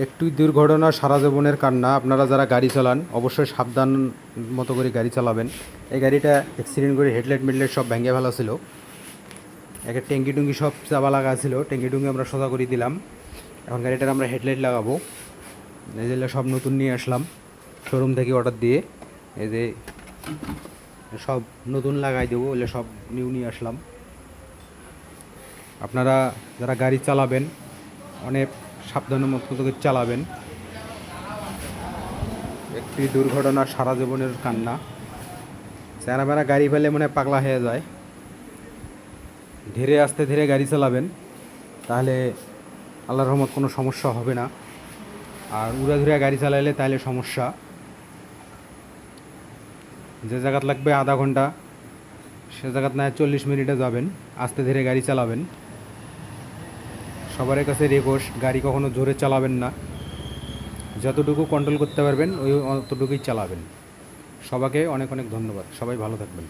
একটু দুর্ঘটনা সারা জীবনের কান্না। আপনারা যারা গাড়ি চালান অবশ্যই সাবধান মতো করে গাড়ি চালাবেন। এই গাড়িটা অ্যাক্সিডেন্ট করে হেডলাইট মেডলাইট সব ভেঙে ফেলা ছিল, একে ট্যাঙ্কি টুঙ্কি সব চাপা লাগা ছিল, ট্যাঙ্কি টুঙ্কি আমরা সোজা করে দিলাম। এখন গাড়িটার আমরা হেডলাইট লাগাবো। এই যে সব নতুন নিয়ে আসলাম শোরুম থেকে অর্ডার দিয়ে, এই যে সব নতুন লাগাই দেবো, এগুলো সব নিউ নিয়ে আসলাম। আপনারা যারা গাড়ি চালাবেন অনেক সাবধানের মতো করে চালাবেন। একটি দুর্ঘটনা সারা জীবনের কান্না। চেনা বেনা গাড়ি ফেলে মনে হয় পাগলা হয়ে যায়। ধীরে আস্তে ধীরে গাড়ি চালাবেন, তাহলে আল্লাহর রহমত কোনো সমস্যা হবে না। আর উড়া ধুরা গাড়ি চালাইলে তাহলে সমস্যা। যে জায়গাত লাগবে আধা ঘন্টা সে জায়গাত না 40 মিনিটে যাবেন। আস্তে ধীরে গাড়ি চালাবেন। সবার কাছে রিকোয়েস্ট, গাড়ি কখনো জোরে চালাবেন না, যতটুকু কন্ট্রোল করতে পারবেন ওই অতটুকুই চালাবেন। সবাইকে অনেক অনেক ধন্যবাদ, সবাই ভালো থাকবেন।